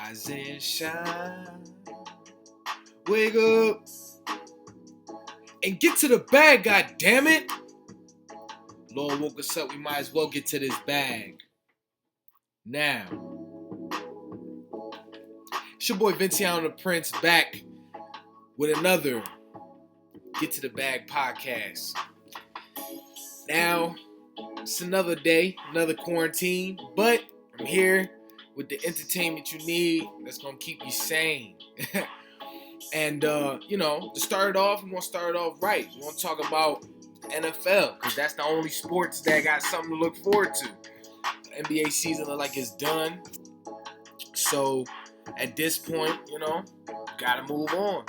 Rise and shine. Wake up and get to the bag, god damn it. Lord woke us up, we might as well get to this bag. Now, it's your boy Vinciano the Prince back with another Get to the Bag podcast. Now, it's another day, another quarantine, but I'm here with the entertainment you need that's going to keep you sane. And, to start it off, we're going to start it off right. We're going to talk about NFL, because that's the only sports that got something to look forward to. The NBA season look like it's done. So, at this point, got to move on.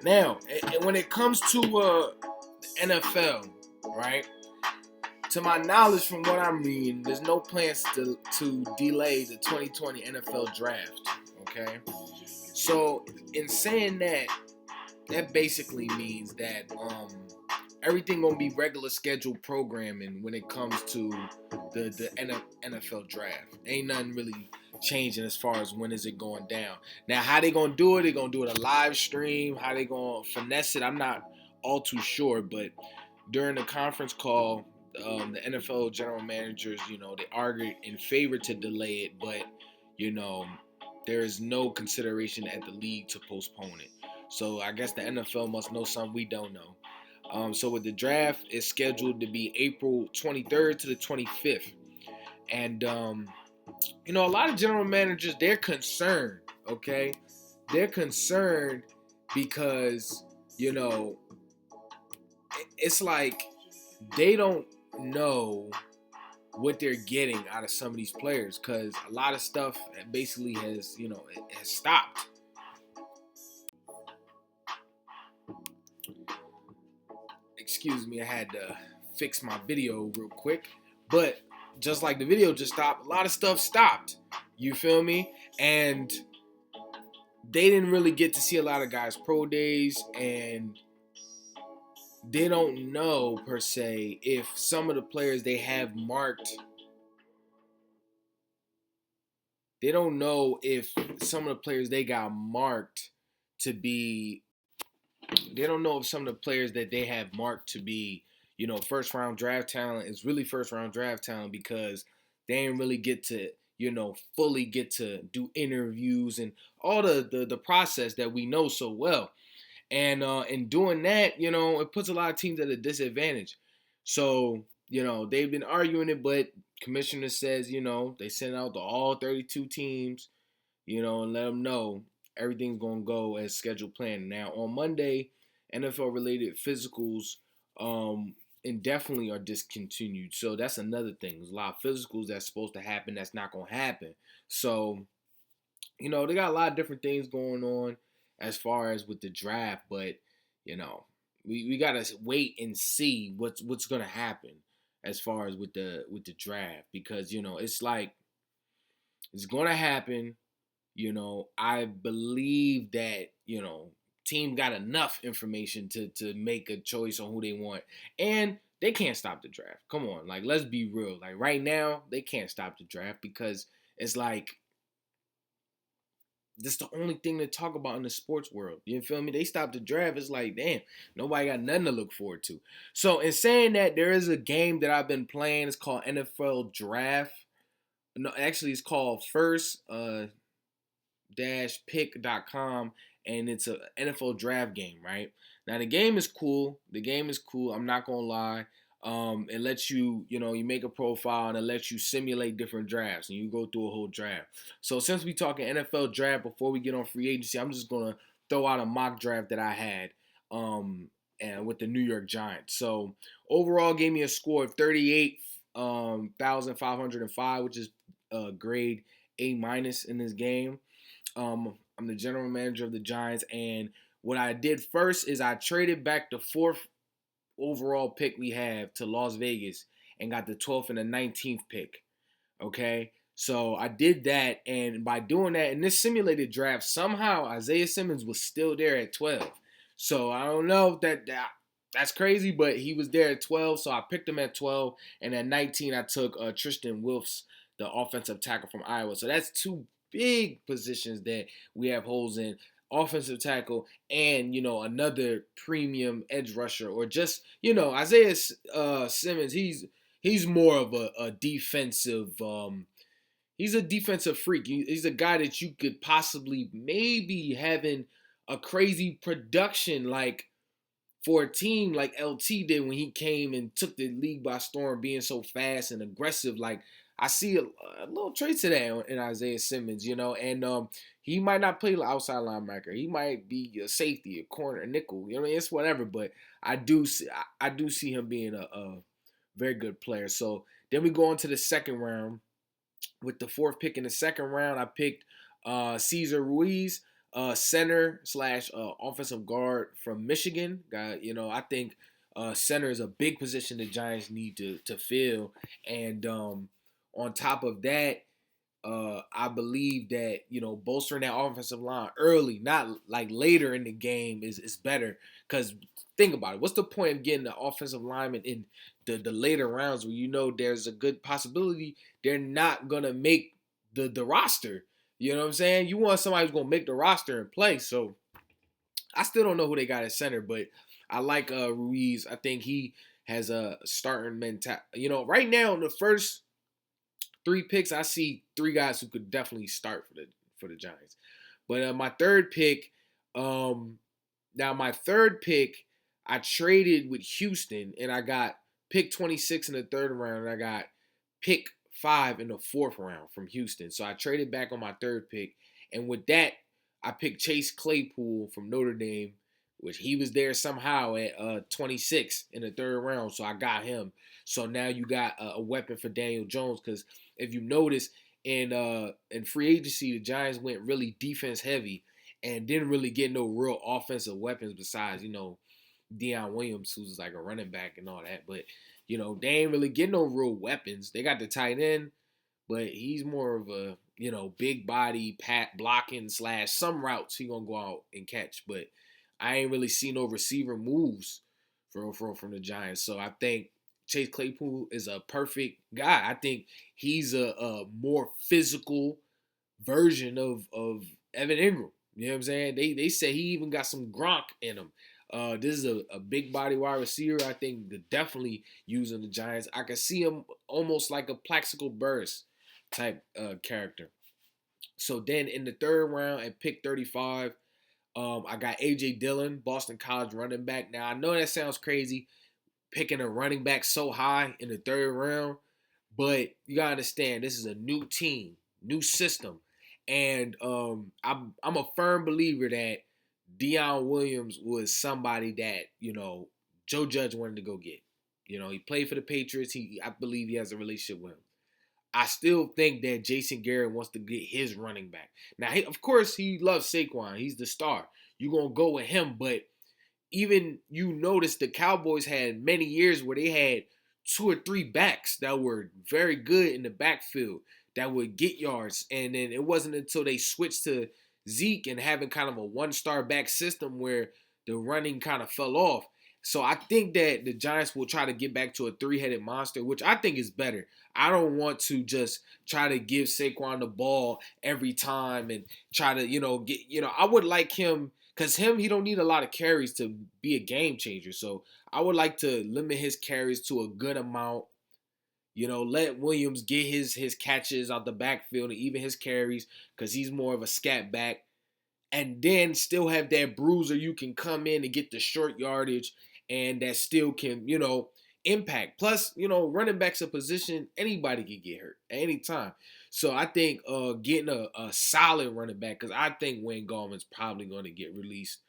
Now, when it comes to the NFL, right, to my knowledge from what I'm reading, there's no plans to delay the 2020 NFL draft, okay? So, in saying that, that basically means that everything gonna be regular scheduled programming when it comes to the NFL draft. Ain't nothing really changing as far as when is it going down. Now, how they gonna do it? They gonna do it a live stream? How they gonna finesse it? I'm not all too sure, but during the conference call, the NFL general managers, they argued in favor to delay it, but there is no consideration at the league to postpone it. So I guess the NFL must know something we don't know. So with the draft, it's scheduled to be April 23rd to the 25th. And, a lot of general managers, they're concerned, okay? They're concerned because, it's like they don't know what they're getting out of some of these players, because a lot of stuff basically has, it has stopped. Excuse me, I had to fix my video real quick. But just like the video just stopped, a lot of stuff stopped. You feel me? And they didn't really get to see a lot of guys' pro days, and they don't know, per se, if some of the players they have marked, they don't know if some of the players they got marked to be, they don't know if some of the players that they have marked to be, first round draft talent is really first round draft talent, because they didn't really get to, fully get to do interviews and all the process that we know so well. And in doing that, it puts a lot of teams at a disadvantage. So, they've been arguing it, but commissioner says, they send out to all 32 teams, and let them know everything's going to go as scheduled planned. Now, on Monday, NFL-related physicals indefinitely are discontinued. So that's another thing. There's a lot of physicals that's supposed to happen that's not going to happen. So, they got a lot of different things going on as far as with the draft, but, we got to wait and see what's going to happen as far as with the draft, because, it's like it's going to happen. I believe that, team got enough information to make a choice on who they want. And they can't stop the draft. Come on, like, let's be real. Like, right now, they can't stop the draft, because it's like, that's the only thing to talk about in the sports world. You feel me? They stopped the draft. It's like, damn, nobody got nothing to look forward to. So, in saying that, there is a game that I've been playing. It's called NFL Draft. No, actually, it's called First Pick.com, and it's a NFL draft game, right? Now, the game is cool. I'm not gonna lie. It lets you, you make a profile, and it lets you simulate different drafts, and you go through a whole draft. So since we talking NFL draft, before we get on free agency, I'm just gonna throw out a mock draft that I had, and with the New York Giants. So overall, gave me a score of 38,505, which is grade A- in this game. I'm the general manager of the Giants, and what I did first is I traded back the 4th overall pick we have to Las Vegas and got the 12th and the 19th pick. Okay, so I did that, and by doing that in this simulated draft, somehow Isaiah Simmons was still there at 12. So I don't know if that's crazy, but he was there at 12, so I picked him at 12, and at 19 I took Tristan Wirfs, the offensive tackle from Iowa. So that's two big positions that we have holes in. Offensive tackle and, another premium edge rusher, or just, Isaiah Simmons. He's more of a defensive. He's a defensive freak. He's a guy that you could possibly maybe having a crazy production like for a team like LT did when he came and took the league by storm, being so fast and aggressive. Like, I see a little traits of that in Isaiah Simmons, and he might not play outside linebacker. He might be a safety, a corner, a nickel. It's whatever. But I do see him being a very good player. So then we go on to the second round. With the fourth pick in the second round, I picked Cesar Ruiz, center slash offensive guard from Michigan. I think center is a big position the Giants need to fill. And on top of that, I believe that, bolstering that offensive line early, not like later in the game, is better. Because think about it. What's the point of getting the offensive lineman in the later rounds where there's a good possibility they're not going to make the roster? You know what I'm saying? You want somebody who's going to make the roster and play. So I still don't know who they got at center, but I like Ruiz. I think he has a starting mentality. Right now in the first three picks, I see three guys who could definitely start for the Giants. But my third pick, I traded with Houston, and I got pick 26 in the third round, and I got pick 5 in the fourth round from Houston. So I traded back on my third pick, and with that, I picked Chase Claypool from Notre Dame, which he was there somehow at 26 in the third round, so I got him. So now you got a weapon for Daniel Jones, because if you notice, in free agency, the Giants went really defense heavy and didn't really get no real offensive weapons besides, Deion Williams, who's like a running back and all that. But, they ain't really get no real weapons. They got the tight end, but he's more of a, big body, blocking / some routes he going to go out and catch. But I ain't really seen no receiver moves from the Giants. So I think Chase Claypool is a perfect guy. I think he's a more physical version of Evan Ingram. You know what I'm saying? They say he even got some Gronk in him. This is a big body wide receiver. I think they're definitely using the Giants. I can see him almost like a Plaxico Burress type character. So then in the third round at pick 35, I got A.J. Dillon, Boston College running back. Now, I know that sounds crazy, picking a running back so high in the third round, but you got to understand, this is a new team, new system. And I'm a firm believer that Deion Williams was somebody that, Joe Judge wanted to go get. He played for the Patriots. I believe he has a relationship with him. I still think that Jason Garrett wants to get his running back. Now, of course, he loves Saquon. He's the star. You're going to go with him. But even you notice the Cowboys had many years where they had 2 or 3 backs that were very good in the backfield that would get yards. And then it wasn't until they switched to Zeke and having kind of a one-star back system where the running kind of fell off. So I think that the Giants will try to get back to a 3-headed monster, which I think is better. I don't want to just try to give Saquon the ball every time and try to, I would like him, because he don't need a lot of carries to be a game changer. So I would like to limit his carries to a good amount. Let Williams get his catches out the backfield and even his carries, because he's more of a scat back. And then still have that bruiser you can come in and get the short yardage and that still can, impact. Plus, running back's a position anybody can get hurt at any time. So I think getting a solid running back, because I think Wayne Gallman's probably going to get released.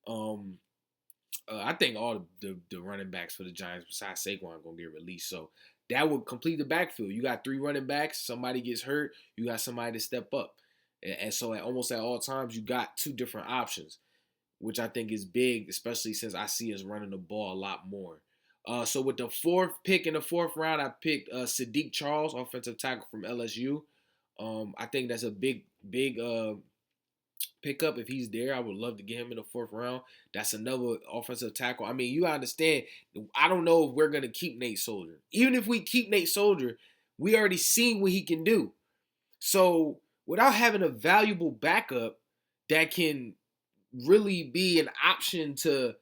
I think all the running backs for the Giants besides Saquon are going to get released. So that would complete the backfield. You got 3 running backs. Somebody gets hurt. You got somebody to step up. And so almost at all times, you got 2 different options, which I think is big, especially since I see us running the ball a lot more. So with the 4th pick in the 4th round, I picked Sadiq Charles, offensive tackle from LSU. I think that's a big pickup. If he's there, I would love to get him in the 4th round. That's another offensive tackle. I mean, you understand, I don't know if we're going to keep Nate Soldier. Even if we keep Nate Soldier, we already seen what he can do. So without having a valuable backup that can really be an option to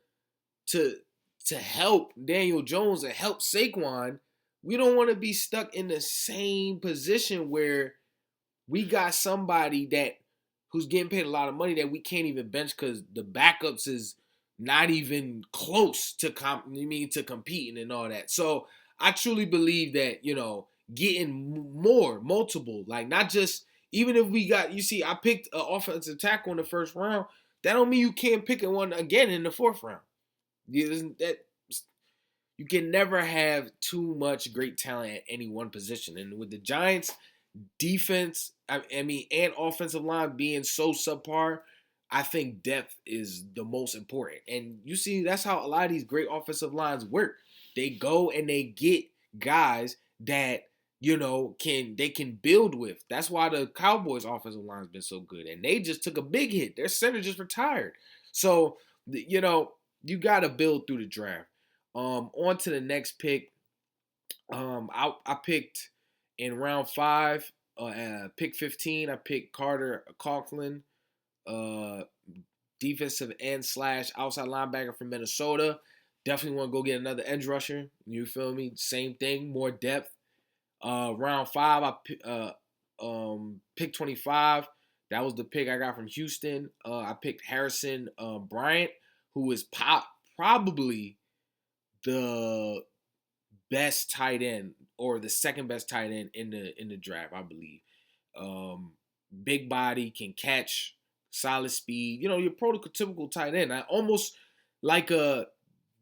to help Daniel Jones and help Saquon, we don't want to be stuck in the same position where we got somebody that who's getting paid a lot of money that we can't even bench because the backups is not even close to to competing and all that. So I truly believe that, getting multiple, like not just even if we got, I picked an offensive tackle in the first round. That don't mean you can't pick one again in the fourth round. That you can never have too much great talent at any one position. And with the Giants defense, and offensive line being so subpar, I think depth is the most important. And you see, that's how a lot of these great offensive lines work. They go and they get guys that can build with. That's why the Cowboys offensive line's been so good. And they just took a big hit. Their center just retired. So, you got to build through the draft. On to the next pick. I picked in round 5, pick 15. I picked Carter Conklin, defensive end / outside linebacker from Minnesota. Definitely want to go get another edge rusher. You feel me? Same thing, more depth. Round 5, I picked 25. That was the pick I got from Houston. I picked Harrison Bryant, who is probably the best tight end or the second best tight end in the draft, I believe. Big body, can catch, solid speed. Your prototypical tight end. I almost like a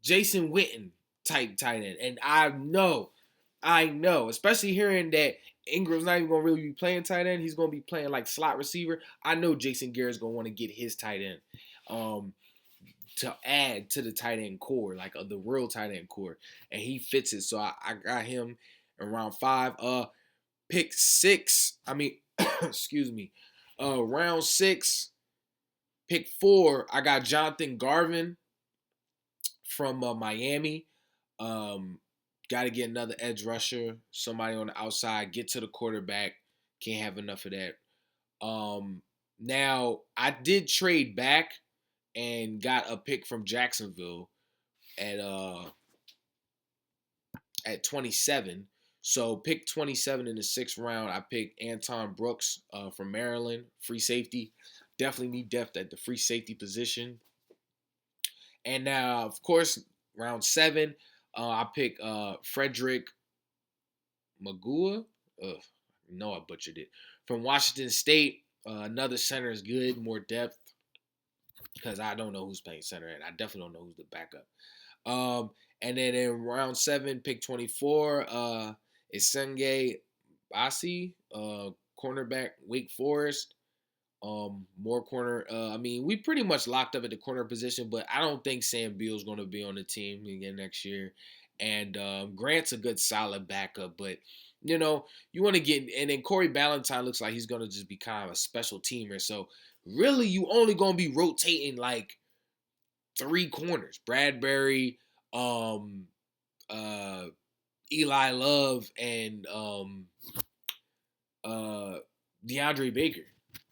Jason Witten type tight end. And I know, especially hearing that Ingram's not even going to really be playing tight end. He's going to be playing like slot receiver. I know Jason Garrett's going to want to get his tight end to add to the tight end core, like the real tight end core. And he fits it. So I got him in round 5. Pick 6. Excuse me. Round 6, pick 4. I got Jonathan Garvin from Miami. Got to get another edge rusher, somebody on the outside, get to the quarterback. Can't have enough of that. Now, I did trade back and got a pick from Jacksonville at 27. So pick 27 in the 6th round. I picked Anton Brooks from Maryland, free safety. Definitely need depth at the free safety position. And now, of course, round 7, I pick Frederick Magua. No, I butchered it. From Washington State. Another center is good, more depth. Because I don't know who's playing center, and I definitely don't know who's the backup. And then in round 7, pick 24, is Senge Basi, cornerback, Wake Forest. More corner. We pretty much locked up at the corner position, but I don't think Sam Beal's going to be on the team again next year. And Grant's a good, solid backup, but you want to get. And then Corey Ballantyne looks like he's going to just be kind of a special teamer. So really, you only going to be rotating like 3 corners: Bradbury, Eli Love, and DeAndre Baker.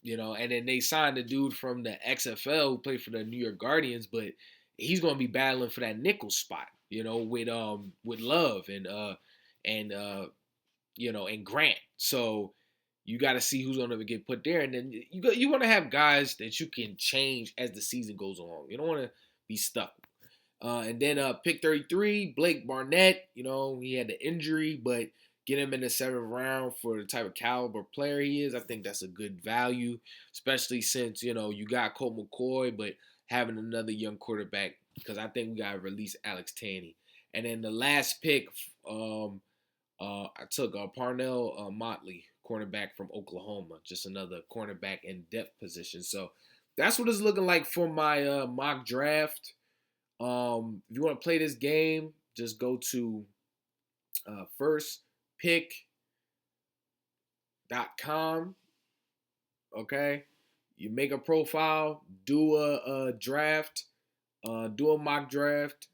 And then they signed a dude from the XFL who played for the New York Guardians, but he's gonna be battling for that nickel spot, with Love and Grant. So you got to see who's gonna get put there, and then you want to have guys that you can change as the season goes along. You don't want to be stuck. And then pick 33, Blake Barnett. He had the injury, but get him in the 7th round for the type of caliber player he is. I think that's a good value, especially since, you got Colt McCoy, but having another young quarterback, because I think we got to release Alex Tanney. And then the last pick, I took Parnell Motley, cornerback from Oklahoma, just another cornerback in depth position. So that's what it's looking like for my mock draft. If you want to play this game, just go to firstpick.com. Okay, you make a profile, do a draft, do a mock draft,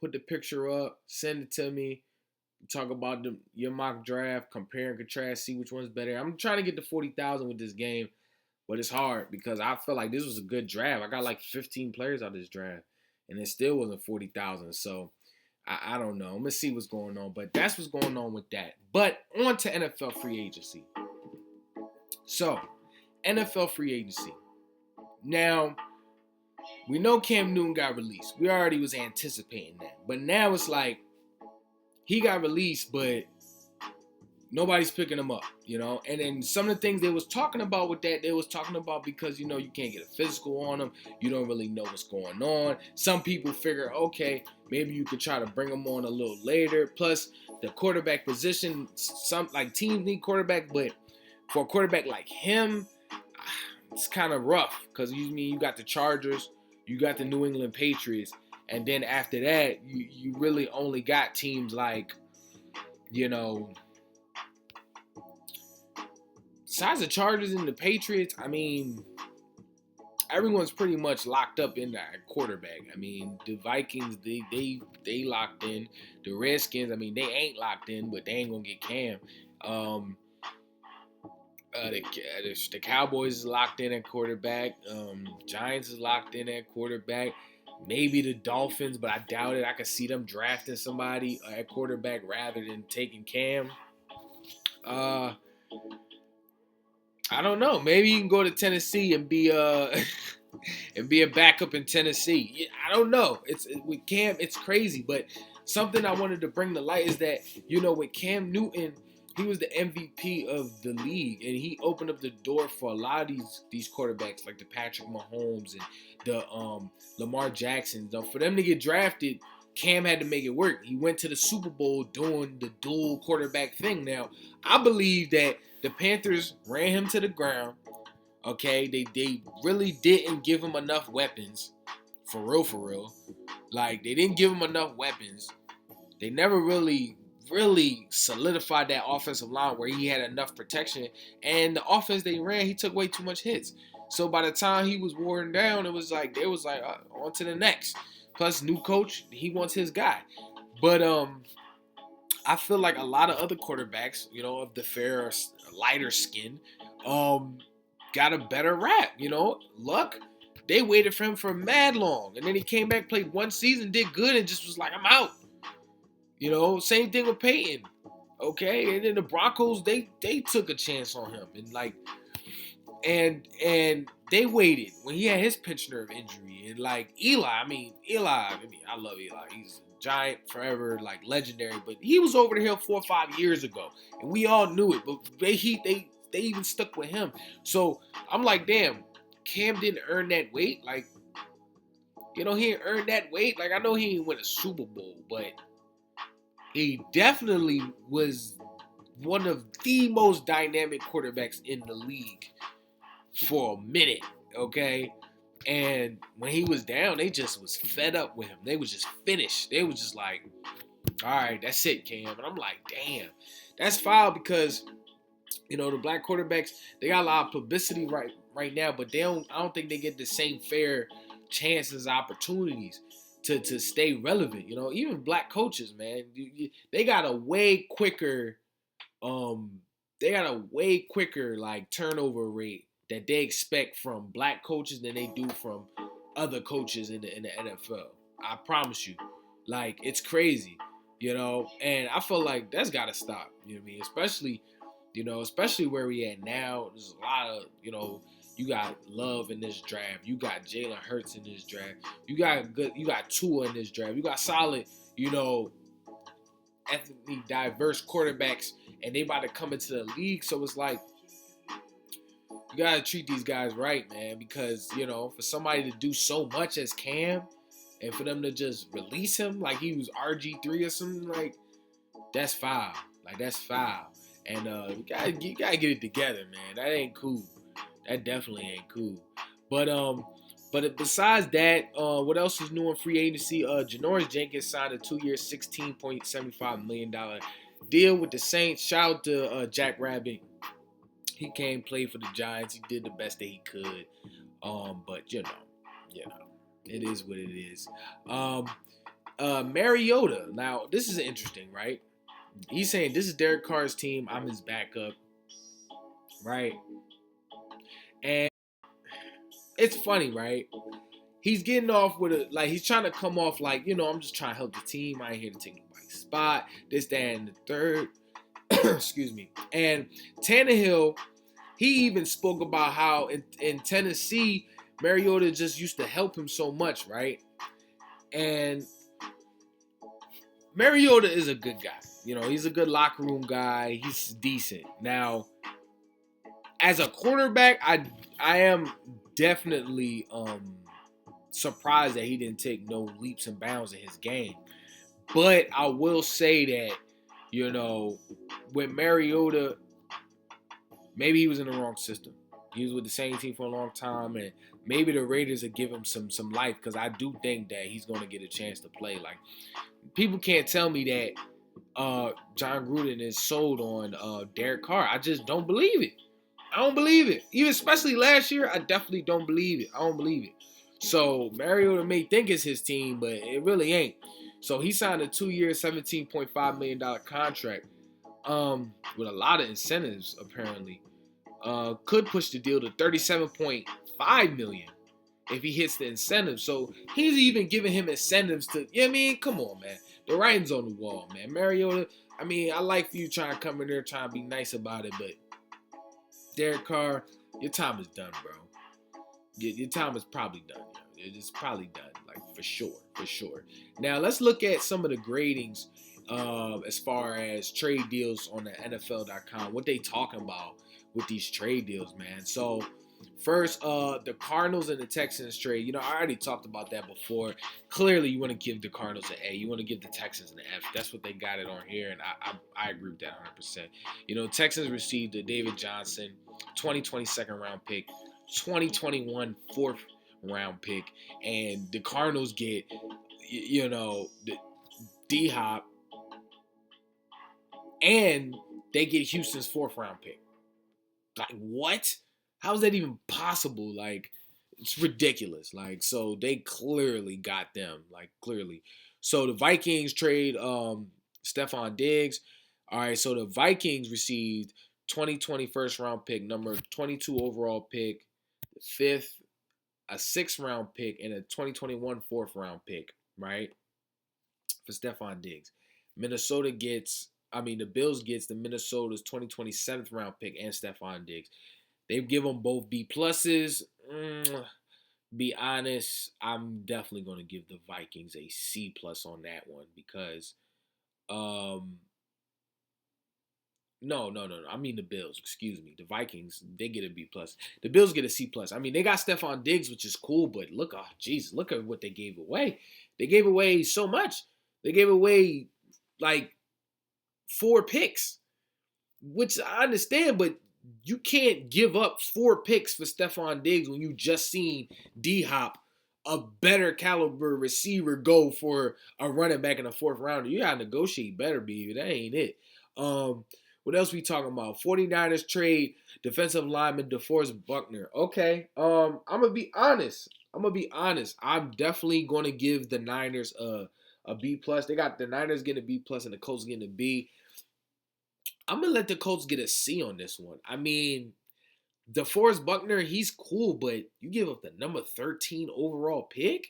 put the picture up, send it to me. talk about your mock draft, compare and contrast, see which one's better. I'm trying to get to 40,000 with this game, but it's hard because I feel like this was a good draft. I got like 15 players out of this draft, and it still wasn't 40,000. So I don't know. I'm gonna see what's going on, but that's what's going on with that. But on to NFL free agency. So NFL free agency. Now we know Cam Newton got released. We already was anticipating that, but now it's like he got released, but nobody's picking him up, And then some of the things they was talking about with that, they was talking about because, you can't get a physical on him. You don't really know what's going on. Some people figure, okay, maybe you could try to bring him on a little later. Plus, the quarterback position, some like teams need quarterback, but for a quarterback like him, it's kind of rough because you got the Chargers, you got the New England Patriots, and then after that, you really only got teams like, besides the Chargers and the Patriots, I mean, everyone's pretty much locked up in that quarterback. I mean, the Vikings, they locked in. The Redskins, I mean, they ain't locked in, but they ain't gonna get Cam. The Cowboys is locked in at quarterback. Giants is locked in at quarterback. Maybe the Dolphins, but I doubt it. I could see them drafting somebody at quarterback rather than taking Cam. I don't know. Maybe you can go to Tennessee and be and be a backup in Tennessee. I don't know. With Cam, it's crazy. But something I wanted to bring to light is that with Cam Newton, he was the MVP of the league, and he opened up the door for a lot of these quarterbacks like the Patrick Mahomes and the Lamar Jackson. For them to get drafted, Cam had to make it work. He went to the Super Bowl doing the dual quarterback thing. Now, I believe that the Panthers ran him to the ground. Okay, they really didn't give him enough weapons. For real. Like, they didn't give him enough weapons. They never really solidified that offensive line where he had enough protection. And the offense they ran, he took way too much hits. So by the time he was worn down, it was like they was like on to the next. Plus, new coach, he wants his guy. But I feel like a lot of other quarterbacks, of the fair, lighter skin, got a better rap. Luck, they waited for him for mad long, and then he came back, played one season, did good, and just was like, I'm out. Same thing with Peyton. Okay, and then the Broncos, they took a chance on him, and they waited when he had his pinch nerve injury, and like Eli, I love Eli. He's a giant forever, like legendary, but he was over the hill 4 or 5 years ago, and we all knew it. But they even stuck with him. So I'm like, damn, Cam didn't earn that weight. Like, he didn't earn that weight. Like, I know he didn't win a Super Bowl, but he definitely was one of the most dynamic quarterbacks in the league for a minute, okay? And when he was down, they just was fed up with him. They was just finished. They was just like, all right, that's it, Cam. And I'm like, damn, that's foul because, the black quarterbacks, they got a lot of publicity right now, but I don't think they get the same fair chances, opportunities to stay relevant. Even black coaches, man, they got a way quicker like turnover rate that they expect from black coaches than they do from other coaches in the NFL. I promise you. Like, it's crazy, and I feel like that's got to stop, you know what I mean? Especially where we at now. There's a lot of, you got Love in this draft. You got Jalen Hurts in this draft. You got Tua in this draft. You got solid, ethnically diverse quarterbacks, and they about to come into the league. So it's like, you gotta treat these guys right, man, because for somebody to do so much as Cam, and for them to just release him like he was RG3 or something, like, that's foul. Like, that's foul. And you gotta get it together, man. That ain't cool. That definitely ain't cool. But besides that, what else is new in free agency? Janoris Jenkins signed a 2-year, $16.75 million deal with the Saints. Shout out to Jack Rabbit. He came play for the Giants. He did the best that he could. But it is what it is. Mariota. Now, this is interesting, right? He's saying this is Derek Carr's team. I'm his backup, right? And it's funny, right? He's getting off with he's trying to come off like, I'm just trying to help the team. I ain't here to take anybody's spot. This, that, and the third. Excuse me. And Tannehill, he even spoke about how in Tennessee, Mariota just used to help him so much, right? And Mariota is a good guy. He's a good locker room guy. He's decent. Now, as a quarterback, I am definitely surprised that he didn't take no leaps and bounds in his game. But I will say that, with Mariota, maybe he was in the wrong system. He was with the same team for a long time, and maybe the Raiders will give him some life, because I do think that he's going to get a chance to play. Like, people can't tell me that John Gruden is sold on Derek Carr. I just don't believe it. I don't believe it. Even especially last year, I definitely don't believe it. I don't believe it. So Mariota may think it's his team, but it really ain't. So he signed a 2-year, $17.5 million contract with a lot of incentives, apparently. Could push the deal to $37.5 million if he hits the incentives. So he's even giving him incentives to, come on, man. The writing's on the wall, man. Mariota, I like for you trying to come in there trying to be nice about it, but Derek Carr, your time is done, bro. Your time is probably done. It's probably done, like, for sure. Now, let's look at some of the gradings as far as trade deals on the NFL.com. What they talking about with these trade deals, man. So, first, the Cardinals and the Texans trade. I already talked about that before. Clearly, you want to give the Cardinals an A. You want to give the Texans an F. That's what they got it on here, and I agree with that 100%. Texans received a David Johnson 2020 second round pick, 2021 fourth round pick, and the Cardinals get, the D-Hop, and they get Houston's fourth round pick. Like, what? How is that even possible? Like, it's ridiculous. Like, so they clearly got them. Like, clearly. So the Vikings trade Stephon Diggs. All right, so the Vikings received 2020 first round pick, number 22 overall pick, fifth, a 6th round pick, and a 2021 4th round pick, right? For Stephon Diggs. The Bills gets the Minnesota's 2020 7th round pick and Stephon Diggs. They give them both B pluses. Be honest, I'm definitely going to give the Vikings a C plus on that one, because no. I mean the Bills. Excuse me. The Vikings, they get a B plus. The Bills get a C plus. They got Stephon Diggs, which is cool, but look at what they gave away. They gave away so much. They gave away like 4 picks, which I understand, but you can't give up 4 picks for Stephon Diggs when you just seen D-Hop, a better caliber receiver, go for a running back in the 4th round. You gotta negotiate better, baby. That ain't it. What else we talking about? 49ers trade defensive lineman DeForest Buckner. Okay. I'm gonna be honest. I'm definitely gonna give the Niners a B plus. They got the Niners getting a B plus and the Colts getting a B. I'm gonna let the Colts get a C on this one. DeForest Buckner, he's cool, but you give up the number 13 overall pick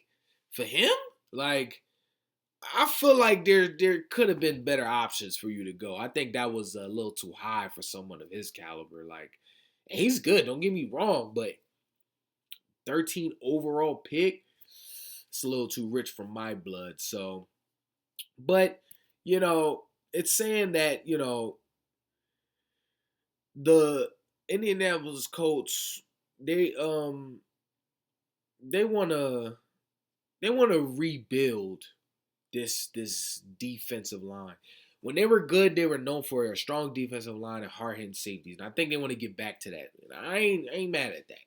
for him? Like, I feel like there could have been better options for you to go. I think that was a little too high for someone of his caliber. Like, he's good, don't get me wrong, but 13 overall pick, it's a little too rich for my blood. So, but, it's saying that, the Indianapolis Colts, they wanna rebuild this defensive line. When they were good, they were known for a strong defensive line and hard-hitting safeties. And I think they want to get back to that. And I ain't mad at that.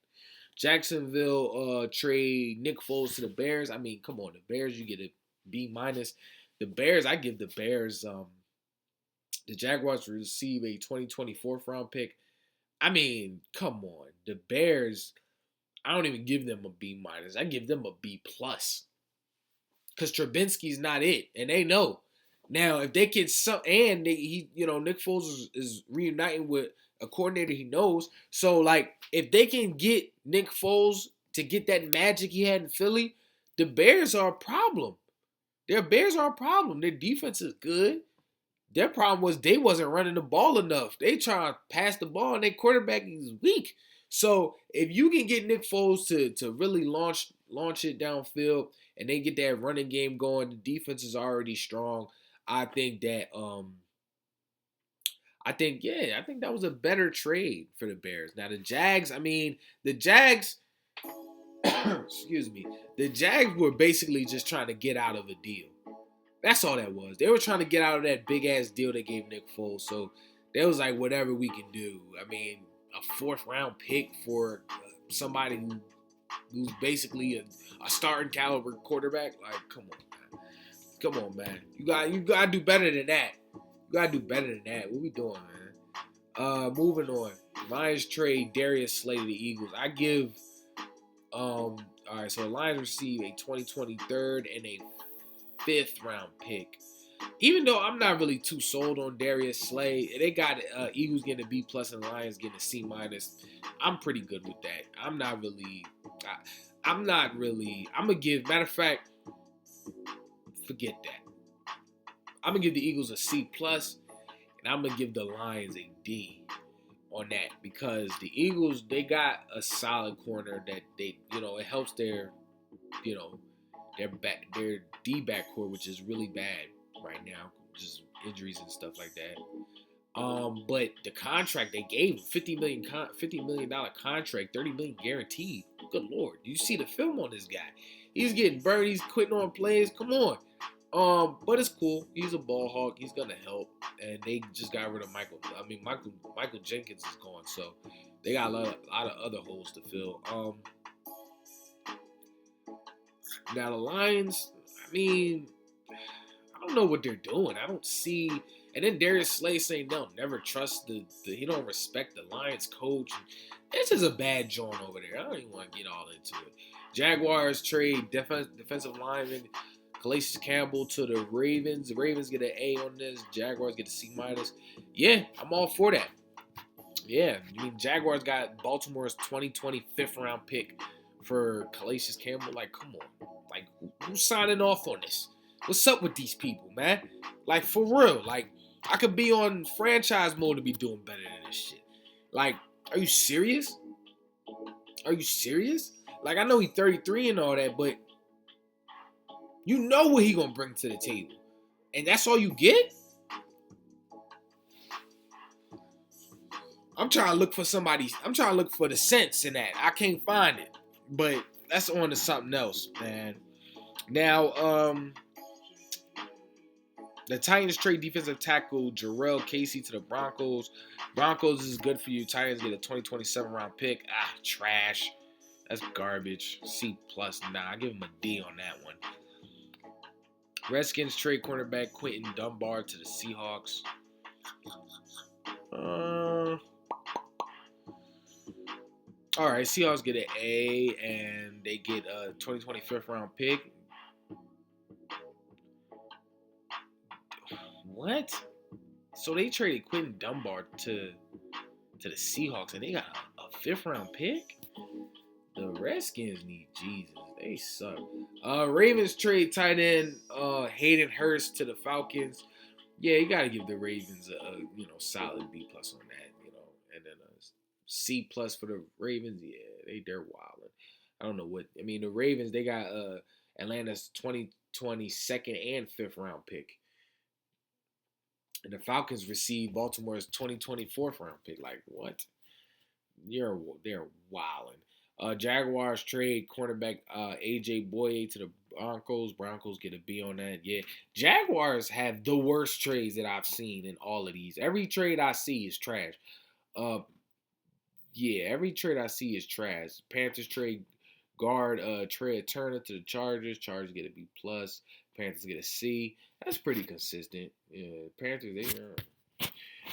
Jacksonville trade Nick Foles to the Bears. Come on, the Bears, you get a B minus. The Bears, I give the Bears the Jaguars receive a 2024 round pick. Come on. The Bears, I don't even give them a B minus. I give them a B plus. Because Trubinsky's not it. And they know. Now, if they can, and Nick Foles is reuniting with a coordinator he knows. So, like, if they can get Nick Foles to get that magic he had in Philly, the Bears are a problem. Their Bears are a problem. Their defense is good. Their problem was they wasn't running the ball enough. They trying to pass the ball, and their quarterback is weak. So if you can get Nick Foles to really launch it downfield, and they get that running game going, the defense is already strong. I think that I think that was a better trade for the Bears. Now the Jags, excuse me, the Jags were basically just trying to get out of a deal. That's all that was. They were trying to get out of that big ass deal they gave Nick Foles. So they was like, whatever we can do. I mean, a 4th round pick for somebody who's basically a starting caliber quarterback. Like, come on, man. You gotta do better than that. You gotta do better than that. What we doing, man? Moving on. Lions trade Darius Slay to the Eagles. I give all right, so the Lions receive a 2023 and a 5th round pick. Even though I'm not really too sold on Darius Slay, they got Eagles getting a B+ and Lions getting a C-. I'm pretty good with that. I'm gonna give, matter of fact, forget that. I'm gonna give the Eagles a C+, and I'm gonna give the Lions a D on that, because the Eagles, they got a solid corner that they, it helps their D-back core, which is really bad right now, just injuries and stuff like that. But the contract they gave him, $50 million contract, $30 million guaranteed. Good Lord, you see the film on this guy? He's getting burned. He's quitting on plays. Come on. But it's cool. He's a ball hawk. He's gonna help. And they just got rid of Michael Jenkins is gone, so they got a lot of other holes to fill. Now the Lions, I don't know what they're doing. I don't see. And then Darius Slay saying they'll never trust he don't respect the Lions coach. This is a bad joint over there. I don't even want to get all into it. Jaguars trade defensive lineman Calais Campbell to the Ravens. The Ravens get an A on this. Jaguars get a C-. Yeah, I'm all for that. Yeah, Jaguars got Baltimore's 2020 5th round pick for Calais Campbell. Like, come on. Like, who's signing off on this? What's up with these people, man? Like, for real. Like, I could be on franchise mode to be doing better than this shit. Like, are you serious? Are you serious? Like, I know he's 33 and all that, but you know what he gonna bring to the table. And that's all you get? I'm trying to look for the sense in that. I can't find it. But that's on to something else, man. Now, the Titans trade defensive tackle Jarrell Casey to the Broncos. Broncos is good for you. Titans get a 2027 round pick. Trash. That's garbage. C+. Nah, I give him a D on that one. Redskins trade cornerback Quentin Dunbar to the Seahawks. All right, Seahawks get an A, and they get a 2025 round pick. What? So they traded Quentin Dunbar to the Seahawks, and they got a 5th round pick? The Redskins need Jesus. They suck. Ravens trade tight end Hayden Hurst to the Falcons. Yeah, you got to give the Ravens a solid B+ on that, and then a C+ for the Ravens. Yeah, they're wilding. I don't know what. The Ravens, they got Atlanta's 2020 2nd and 5th round pick. And the Falcons received Baltimore's 2024 round pick. Like, what? They're wilding. Jaguars trade cornerback AJ Boye to the Broncos. Broncos get a B on that. Yeah, Jaguars have the worst trades that I've seen in all of these. Every trade I see is trash. Every trade I see is trash. Panthers trade guard Trey Turner to the Chargers. Chargers get a B+. Panthers get a C. That's pretty consistent. Yeah, Panthers,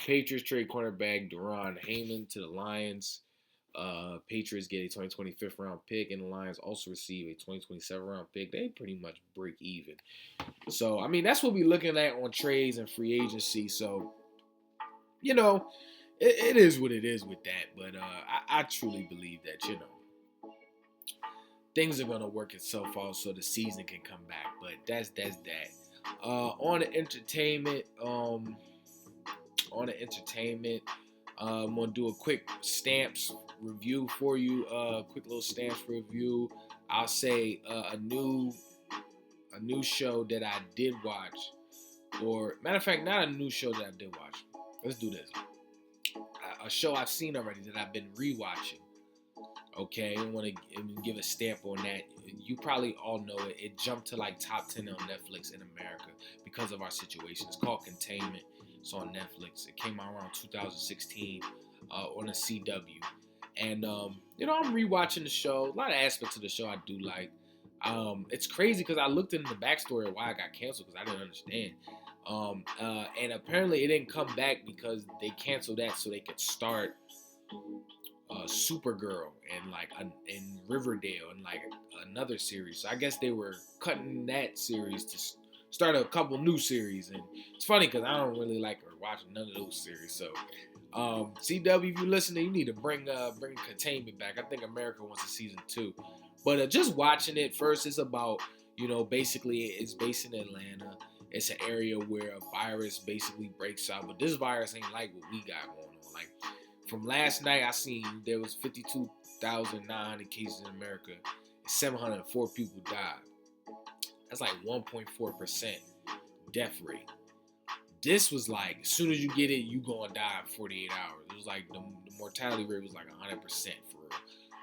Patriots trade cornerback Deron Heyman to the Lions. Patriots get a 2025 round pick, and the Lions also receive a 2027 round pick. They pretty much break even. So, I mean, that's what we're looking at on trades and free agency. So, you know, it is what it is with that. But I truly believe that, things are going to work itself out so the season can come back. But that's that. On the entertainment, I'm gonna do a quick stamps review for you. Quick little stamps review. I'll say a new show that I did watch, or matter of fact, not a new show that I did watch. Let's do this. A show I've seen already that I've been rewatching. Okay, I want to give a stamp on that. You probably all know it. It jumped to like top 10 on Netflix in America because of our situation. It's called Containment. It's on Netflix. It came out around 2016 on a CW. And, I'm rewatching the show. A lot of aspects of the show I do like. It's crazy because I looked into the backstory of why it got canceled because I didn't understand. And apparently it didn't come back because they canceled that so they could start Supergirl and in Riverdale and like another series. So I guess they were cutting that series to start a couple new series. And it's funny because I don't really like or watch none of those series. So CW, if you're listening, you need to bring Containment back. I think America wants a season 2. But just watching it first, it's about, basically it's based in Atlanta. It's an area where a virus basically breaks out, but this virus ain't like what we got going on. Like from last night, I seen there was 52,900 cases in America, and 704 people died. That's like 1.4% death rate. This was like, as soon as you get it, you gonna die in 48 hours. It was like the mortality rate was like 100% for real.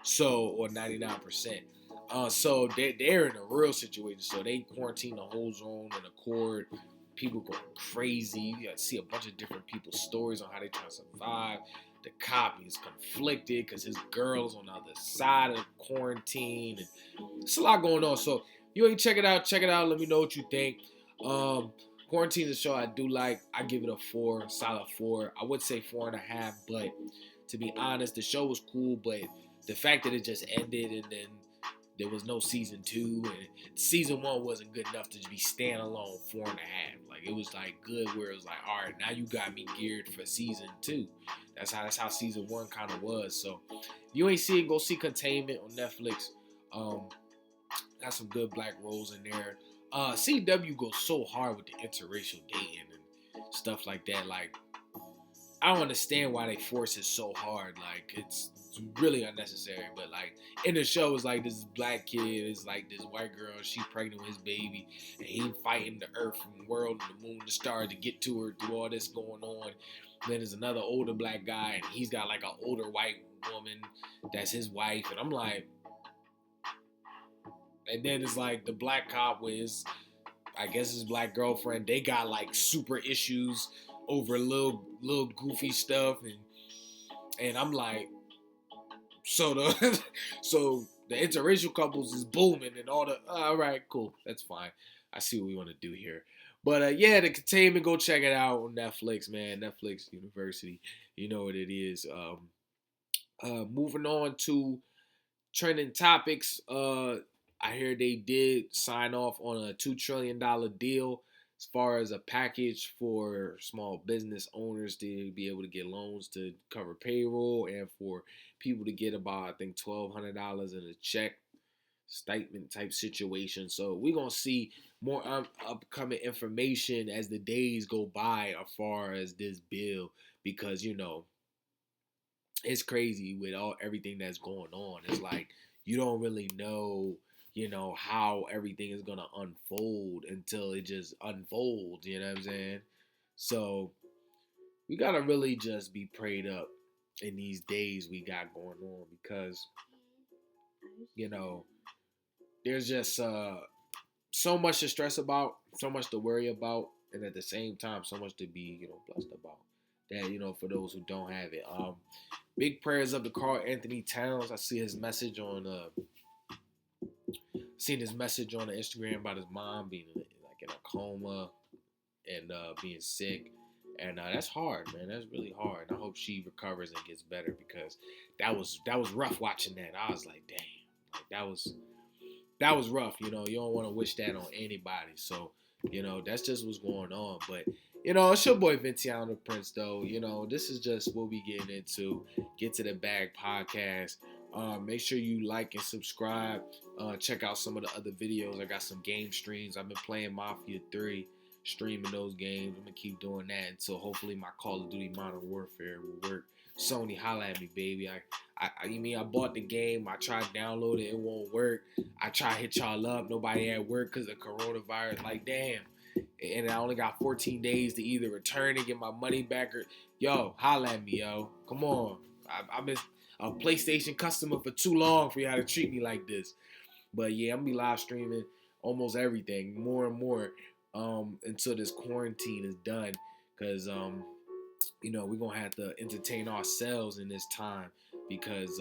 So, or 99%. So they're in a real situation. So they quarantine the whole zone in accord. People going crazy. You see a bunch of different people's stories on how they try to survive. The cop is conflicted because his girl's on the other side of quarantine. And it's a lot going on. So you ain't check it out. Check it out. Let me know what you think. Quarantine is a show I do like. I give it a 4, solid 4. I would say 4.5, but to be honest, the show was cool, but the fact that it just ended and then there was no season 2 and season 1 wasn't good enough to just be standalone 4.5. Like it was like good where it was like, all right, now you got me geared for season 2. That's how season 1 kind of was. So if you ain't see it, go see Containment on Netflix. Got some good black roles in there. CW goes so hard with the interracial dating and stuff like that. Like I don't understand why they force it so hard. Like it's really unnecessary. But like in the show, it's like this black kid is like this white girl. She's pregnant with his baby, and he fighting the earth and the world and the moon, and the stars to get to her through all this going on. And then there's another older black guy, and he's got like an older white woman that's his wife, and I'm like, and then it's like the black cop with his, I guess his black girlfriend. They got like super issues over little goofy stuff, and I'm like, so the interracial couples is booming and all the all right, cool, that's fine. I see what we want to do here. But yeah, the Containment, go check it out on Netflix, man. Netflix University, you know what it is. Moving on to trending topics. I hear they did sign off on a $2 trillion deal as far as a package for small business owners to be able to get loans to cover payroll and for people to get about, I think, $1,200 in a check statement type situation. So we're going to see more upcoming information as the days go by as far as this bill because, it's crazy with everything that's going on. It's like you don't really know, how everything is gonna unfold until it just unfolds. You know what I'm saying? So we gotta really just be prayed up in these days we got going on because there's just so much to stress about, so much to worry about, and at the same time, so much to be blessed about. That for those who don't have it. Big prayers up to Karl Anthony Towns. I see his message on seen his message on Instagram about his mom being like in a coma and being sick. And that's hard, man. That's really hard. And I hope she recovers and gets better because that was rough watching that. I was like, damn, like that was rough. You don't want to wish that on anybody. So, that's just what's going on. But it's your boy Vinciano the Prince, though. This is just what we getting into. Get to the Bag podcast. Make sure you like and subscribe. Check out some of the other videos. I got some game streams. I've been playing Mafia 3, streaming those games. I'm going to keep doing that until hopefully my Call of Duty Modern Warfare will work. Sony, holla at me, baby. I bought the game. I tried to download it. It won't work. I try to hit y'all up. Nobody at work because of coronavirus. Like, damn. And I only got 14 days to either return and get my money back or, yo, holla at me, yo. Come on. I've been a PlayStation customer for too long for y'all to treat me like this. But yeah, I'm gonna be live streaming almost everything, more and more, until this quarantine is done. Cause we're gonna have to entertain ourselves in this time because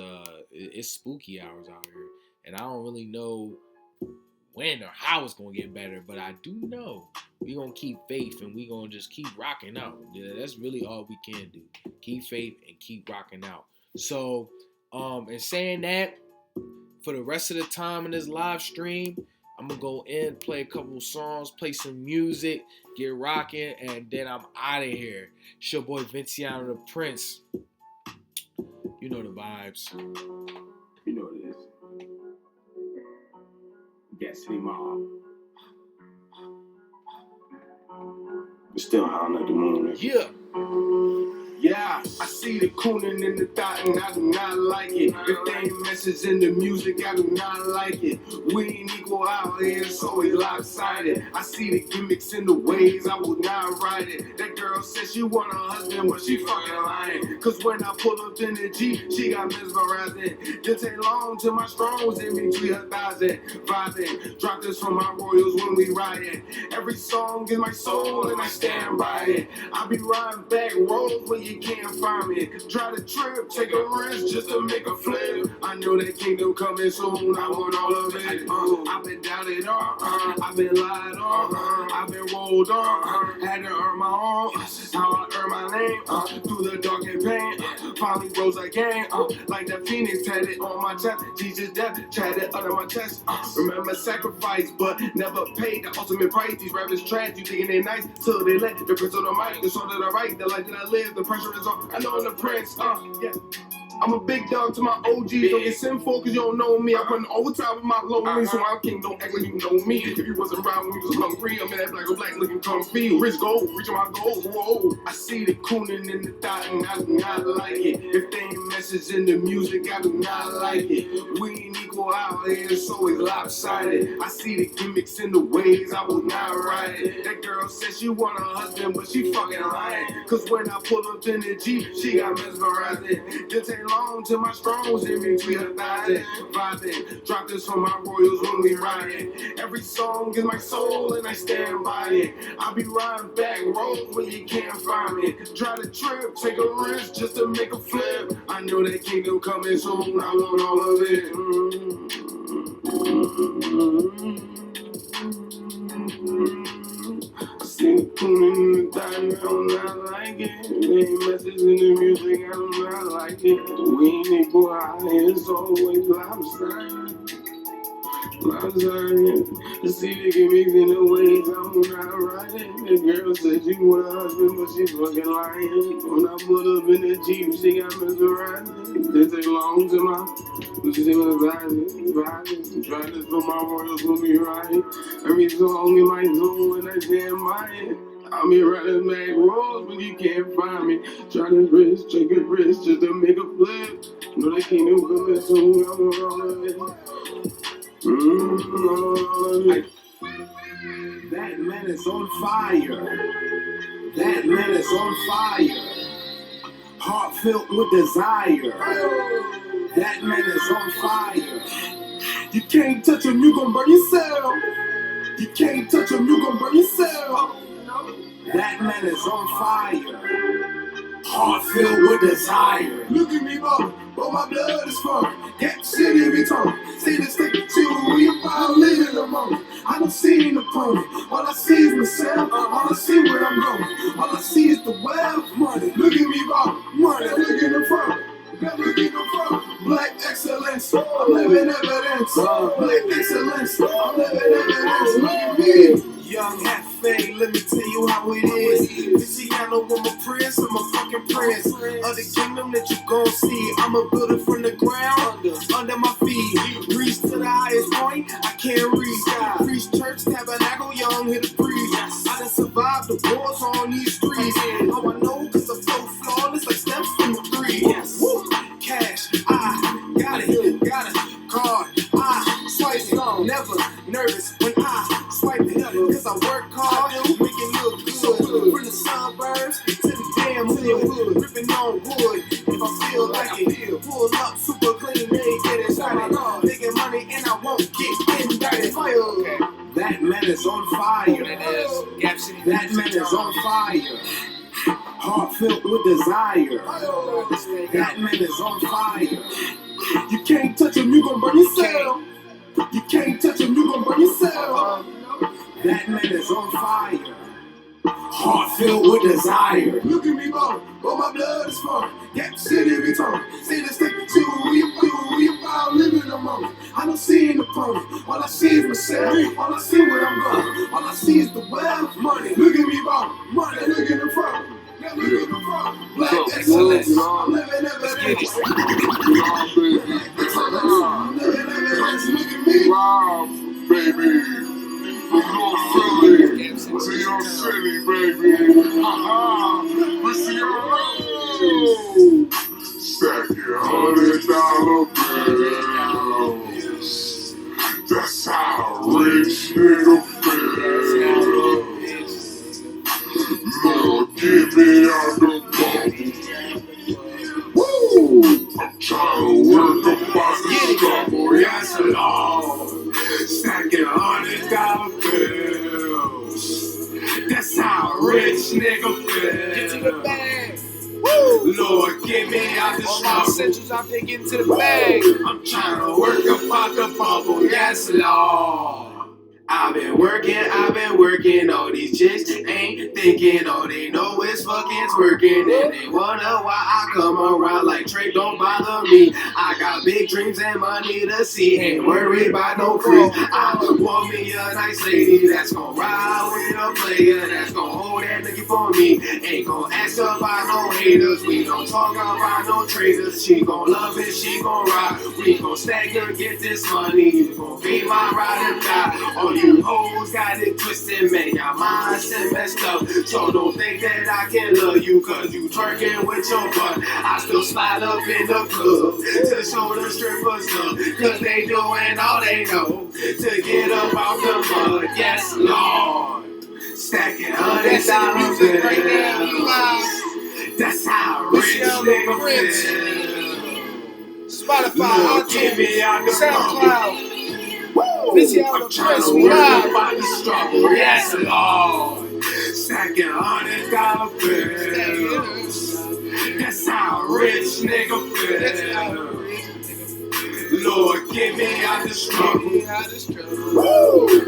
it's spooky hours out here. And I don't really know when or how it's gonna get better, but I do know we're gonna keep faith and we're gonna just keep rocking out. Yeah, that's really all we can do. Keep faith and keep rocking out. So, in saying that, for the rest of the time in this live stream, I'm gonna go in, play a couple songs, play some music, get rocking, and then I'm out of here. It's your boy Vinciano the Prince. You know the vibes. You know what it is. Gas City Mall. We're still howling at the moon. Yeah. Yeah, I see the cooning in the thought and I do not like it. If they ain't message in the music, I do not like it. We ain't equal out here, so it's lopsided. I see the gimmicks in the ways, I will not ride it. That girl says she want a husband, but she fucking lying. Cause when I pull up in the Jeep, she got mesmerizing. Didn't take long till my strong was in between her thighs and vibing. Drop this from my royals when we riding. Every song is my soul and I stand by it. I be riding back roads where you can't find me. Try to trip, take a risk just to make a flip. I know that kingdom coming soon. I want all of it. I've been doubted on, I've been lied on, I've been rolled on. Had to earn my own. How I earn my name through the dark and pain. Finally rose again, like that phoenix tatted on my chest. Jesus death chatted under my chest. Remember sacrifice, but never paid the ultimate price. These rappers trash, you thinking they nice till they let the prince on the mic. The soul that I write, the life that I live, the pressure is on. I know I'm the prince, yeah. I'm a big dog to my OGs. Don't get sinful cause you don't know me. I put overtime with my lonely, so I'm king. Don't act like you know me. If you wasn't around when we was hungry, I'm in that black looking comfy. Rich gold, reaching my goals, whoa. I see the cooning in the thought and I do not like it. If they ain't message in the music, I do not like it. We ain't equal out here, so it's lopsided. I see the gimmicks in the ways, I will not ride it. That girl says she want a husband, but she fucking lying. Cause when I pull up in the Jeep, she got mesmerizing. Didn't take long till my strong was in between her thighs and vibing. Drop this from my royals when we riding. Every song is my soul and I stand by it. I be riding back roads where you can't find me. Try to trip, take a risk just to make a flip. I know that kingdom coming soon, I want all of it. I see the cooning in the thought and I do not like it. They ain't message in the music, I do not like it. We ain't equal out here, it's always lopsided. To see the gimmicks in the ways, I'm not riding. The girl said she want a husband, but she's fucking lying. When I pull up in the Jeep, she got mesmerizing. They take long to my, but she was vibing. Trying to throw my royals when we ride. Every song in my zone when I stand by it. I'm here riding back roads, but you can't find me. Trying to risk, take a risk just to make a flip. No, they can't do coming soon, I want all of it. That man is on fire. That man is on fire. Heart filled with desire. That man is on fire. You can't touch him, you gon' burn yourself. You can't touch him, you gon' burn yourself. That man is on fire. Heart filled with desire. Look at me, mama. Where my blood is from. Get shit every time. See this thing, see what we about later in the moment. I don't see an opponent. All I see is myself. All I see where I'm going. All I see is the wealth. Money. Look at me, bro. Money. Look in the front. Look in the front. Black excellence. I'm living evidence. Black excellence. I'm living evidence. Look at me. Young Hefe, let me tell you how it is. Luciano, I'm a prince, I'm a fucking prince of the kingdom that you gon' see. I'm a builder from the ground, under my feet. Reach to the highest point, I can't reach. Preach church, tabernacle, young, hit the breeze. I done survived the wars on these streets. Oh, I know, cause I'm so flawless, like steps from the three. Woo. Cash, I got it, card, I swipe it, never nervous when I swipe it, cause I work hard, make it look good, from the suburbs to the damn hood, ripping on wood, if I feel like it, pull up super clean, they get it started, making money and I won't get indicted, fire, that man is on fire, that man is on fire. Heart filled with desire. That man is on fire. You can't touch him, you gon' burn yourself. You can't touch him, you gon' burn yourself. That man is on fire. Heart filled with desire. Look at me, bro. Oh, my blood is flowing. Get shit every time. See the stick to you found living among it. I don't see an opponent. All I see is myself. All I see where I'm going. All I see is the wealth. Money. Look at me, bro. Money. Look in the front. Black excellence. I'm living evidence. I'm living evidence. Look at me. Wow, baby. From North Philly to your city, baby. Luciano. Stacking $100 bills. That's how a rich nigga feels. Lord, get me out the bubble. Woo! I'm trying to work about this trouble, yes, Lord. Stacking $100 bills. That's how a rich nigga feels. Get to the bag. Lord, get me out the All my trouble. essentials out there, get into the bag. I'm trying to work about the bubble, yes, Lord. I've been working, all these chicks ain't thinking, all they know is fucking twerking, and they wonder why I come around like Trey, don't bother me. I got big dreams and money to see, ain't worried about no creep. I want me a nice lady that's gon' ride with a player, that's gon' hold that nigga for me, ain't gon' ask about no haters, we don't talk about no traders, she gon' love it, she gon' ride, we gon' stack and get this money, you gon' be my ride or die. All you hoes got it twisted, man, your mindset messed up. So don't think that I can love you, cause you twerking with your butt. I still slide up in the club to show the strippers love, cause they doing all they know to get up out the mud. Yes, Lord. Stacking $100 Music right now, bills. That's how a rich nigga Prince. feels. Spotify, Lord, get me out the SoundCloud. I'm trying to work about the struggle, yes, Lord. Stacking $100 bills. That's how a rich nigga feels. Lord, get me out the struggle.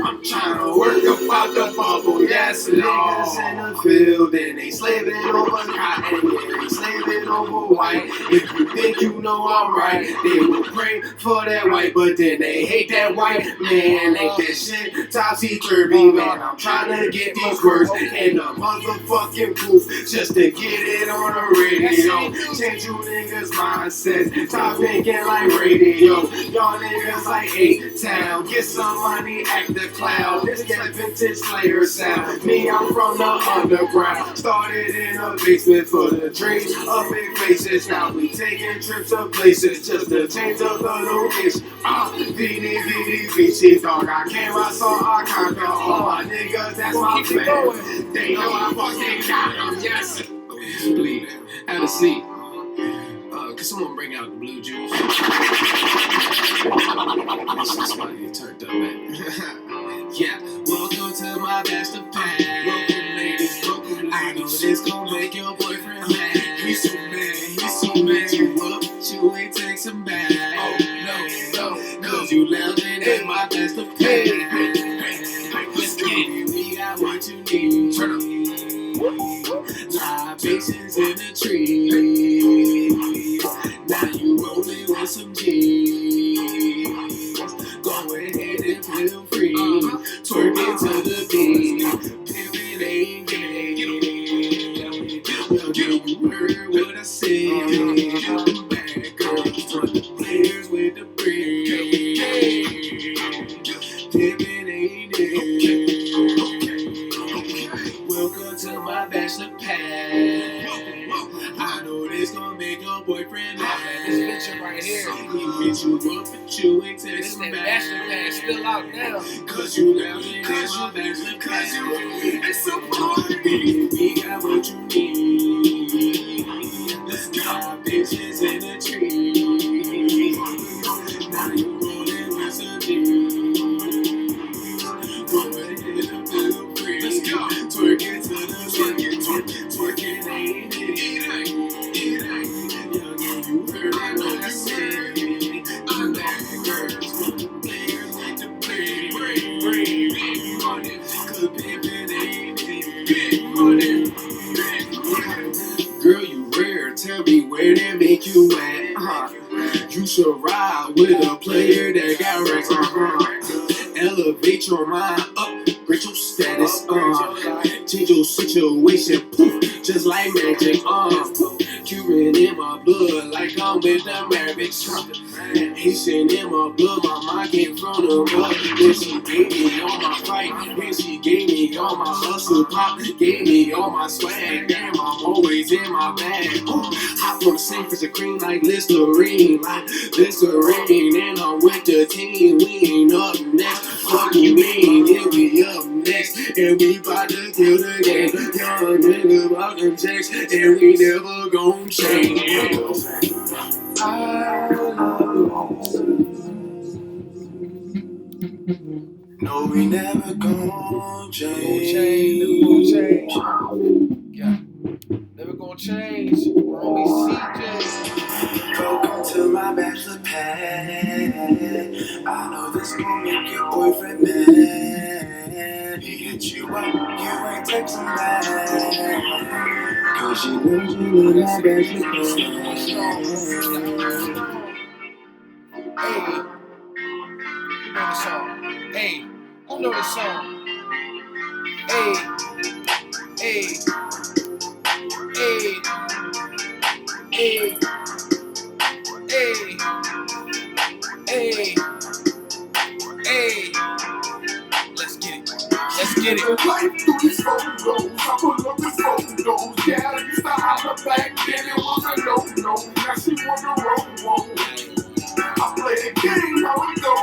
I'm trying to work about the bubble, yes, Lord. Niggas in the field and they slaving over cotton, yeah, they slaving over white. If you think you know I'm right, they will pray for that white, but then they hate that white man. Ain't that shit topsy-turvy, man. I'm trying to get these words in the motherfucking booth just to get it on the radio. Change you niggas' mindsets, stop thinking like radio. Y'all niggas like A-Town, get some money, act the clown. This that vintage Slayer sound. Me, I'm from the underground. Started in a basement for the dreams of big faces. Now we taking trips to places just to change up the location. VD, dog. I came, I saw, I conquer. All my niggas, that's my plan. They know I fucking got them, yes. Please, have a seat. Can someone bring out the blue juice? That's why you turned up, man. Yeah, welcome to my master plan. Welcome, ladies, welcome. I know this gon' make your boyfriend mad. He's so mad. You up, you ain't text him back. Oh, no, cause you lounging in my master plan. Now you rolling with some G's. Go ahead and feel free. Twerk into the beat. Pivot ain't gay. You heard what I said. Bad girls turn the players with the bread. Pivot ain't gay. Welcome to my bachelor pad. I know this gon' make your boyfriend mad. This picture right here. He hit you up, but you ain't This text that him bachelor pad back. still out now. Cause you left me, cause you bachelor pad. It's so funny. We got what you need. Let's got bitches in the tree. Now you rolling with some G's. Go ahead and feel free. Let's go. Twerk it to the twerking ain't it. You heard what I said. I'm bad girls with the players with the bread. Big money, cause pimpin' ain't it. Big money, girl, you rare. Tell me where they make you at. You should ride with a player that got racks. Elevate your mind up, great your status. Change your situation, poof, just like magic. Cuban in my blood, like I'm with the Mavericks. Haitian in my blood, my mind came from the mud. Then she gave me all my fight, then she gave me all my hustle. Pop gave me all my swag, damn, I'm always in my bag. Hop on the same for the cream like Listerine, and I'm with the team. We ain't up next, fuck you mean? Yeah, we up next, and we bout to kill the game. Young nigga about them checks, and we never gon' change. No, we never gon' change. Yeah. Never gonna change. Homie CJ. Welcome to my bachelor pad. I know this gon' make your boyfriend mad. He hit you up, you ain't texting back. Cause you knows you in my bachelor pad. Hey, who know the song? Hey, hey, hey, hey, hey, hey, hey. Let's get it. Let's get it. Life through these photos, I pull up with photos. Yeah, I used to holler back then, it was a no-no. Now she wanna roll. I play the game, how it go.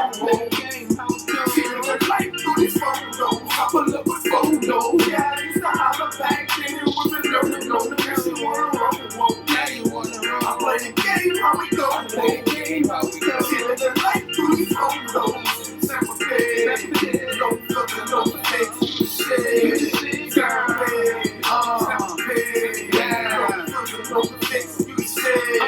Feeling life through these photos, I pull up with photos. Yeah, I used to holler back then, it was a no-no. Now she wanna roll. I play the game, how it go. Feeling life through these photos. Sample pay, no filter, no fake shit. Sample pay, yeah. No filter, no fake shit.